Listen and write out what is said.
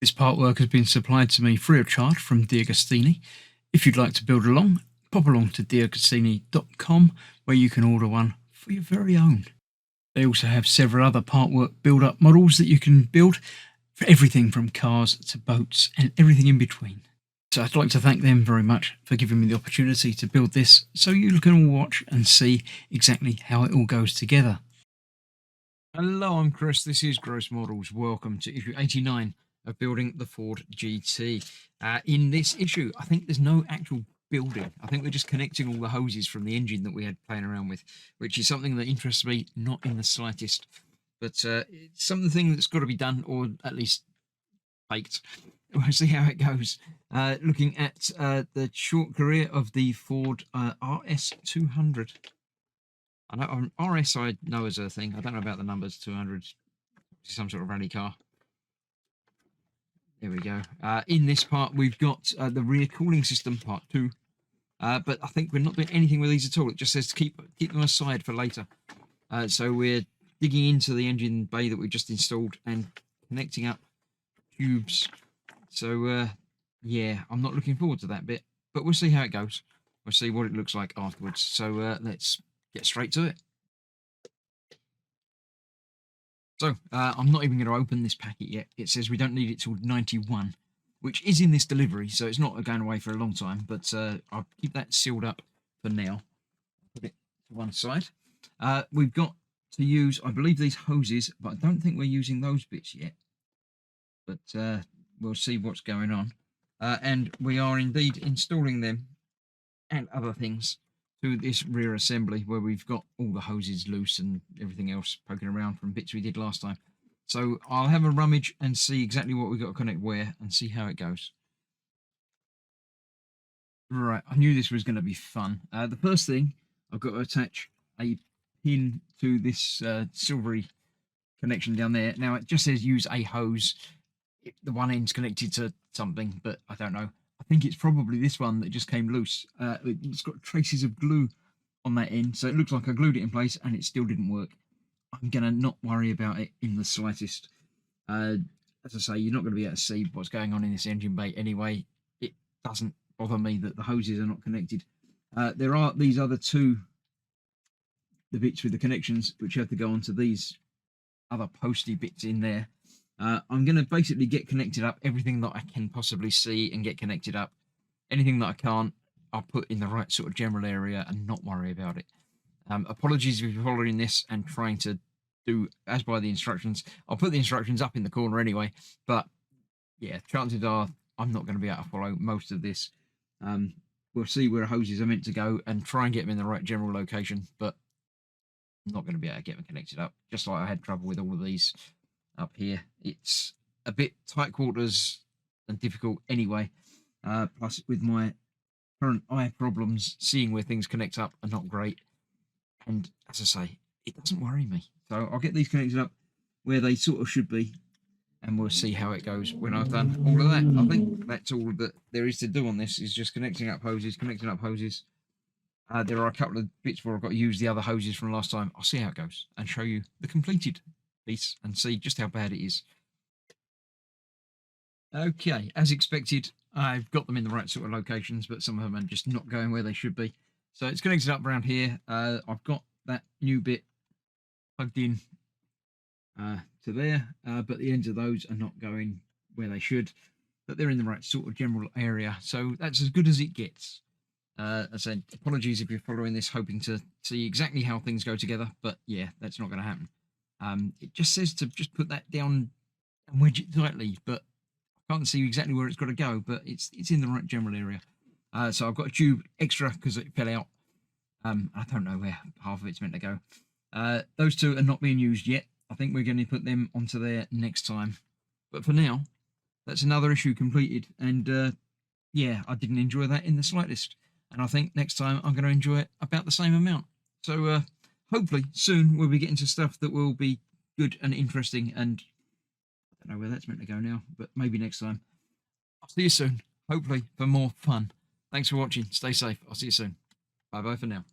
This part work has been supplied to me free of charge from DeAgostini. If you'd like to build along, pop along to DeAgostini.com where you can order one for your very own. They also have several other part work build-up models that you can build for everything from cars to boats and everything in between. So I'd like to thank them very much for giving me the opportunity to build this so you can all watch and see exactly how it all goes together. Hello, I'm Chris. This is Gross Models. Welcome to issue 89 of building the Ford GT. In this issue, I think there's no actual building. I think we're just connecting all the hoses from the engine that we had playing around with, which is something that interests me not in the slightest. But it's something that's got to be done, or at least baked. We'll see how it goes. Looking at the short career of the Ford RS200. I know RS I know as a thing. I don't know about the numbers. 200, some sort of rally car. There we go. In this part, we've got the rear cooling system, part 2. But I think we're not doing anything with these at all. It just says to keep them aside for later. So we're digging into the engine bay that we just installed and connecting up tubes. So yeah, I'm not looking forward to that bit, but we'll see how it goes. We'll see what it looks like afterwards. So let's get straight to it. So I'm not even going to open this packet yet. It says we don't need it till 91, which is in this delivery, so it's not going away for a long time, but I'll keep that sealed up for now. Put it to one side. We've got to use, I believe, these hoses, but I don't think we're using those bits yet. But we'll see what's going on. And we are indeed installing them and other things to this rear assembly where we've got all the hoses loose and everything else poking around from bits we did last time. So I'll have a rummage and see exactly what we've got to connect where and see how it goes. Right, I knew this was going to be fun. The first thing, I've got to attach a pin to this silvery connection down there. Now it just says use a hose. The one end's connected to something, but I don't know. I think it's probably this one that just came loose. It's got traces of glue on that end, so it looks like I glued it in place and it still didn't work. I'm going to not worry about it in the slightest. As I say, you're not going to be able to see what's going on in this engine bay anyway. It doesn't bother me that the hoses are not connected. There are these other two, the bits with the connections, which have to go onto these other posty bits in there. I'm going to basically get connected up everything that I can possibly see and get connected up. Anything that I can't, I'll put in the right sort of general area and not worry about it. Apologies if you're following this and trying to do as by the instructions. I'll put the instructions up in the corner anyway, but yeah, chances are I'm not going to be able to follow most of this. We'll see where hoses are meant to go and try and get them in the right general location, but I'm not going to be able to get them connected up, just like I had trouble with all of these up here. It's a bit tight quarters and difficult anyway, plus with my current eye problems, seeing where things connect up are not great. And as I say, it doesn't worry me. So I'll get these connected up where they sort of should be, and we'll see how it goes when I've done all of that. I think that's all that there is to do on this, is just connecting up hoses. There are a couple of bits where I've got to use the other hoses from last time. I'll see how it goes and show you the completed piece and see just how bad it is. Okay, as expected, I've got them in the right sort of locations, but some of them are just not going where they should be. So it's connected up around here. I've got that new bit plugged in to there, but the ends of those are not going where they should, but they're in the right sort of general area. So that's as good as it gets. As I said, apologies if you're following this hoping to see exactly how things go together, but yeah, that's not going to happen. It just says to just put that down and wedge it tightly, but I can't see exactly where it's got to go, but it's in the right general area. So I've got a tube extra because it fell out. I don't know where half of it's meant to go. Those two are not being used yet. I think we're going to put them onto there next time. But for now, that's another issue completed. And yeah, I didn't enjoy that in the slightest. And I think next time I'm going to enjoy it about the same amount. So hopefully soon we'll be getting to stuff that will be good and interesting, and I don't know where that's meant to go now, but maybe next time. I'll see you soon, hopefully for more fun. Thanks for watching. Stay safe. I'll see you soon. Bye bye for now.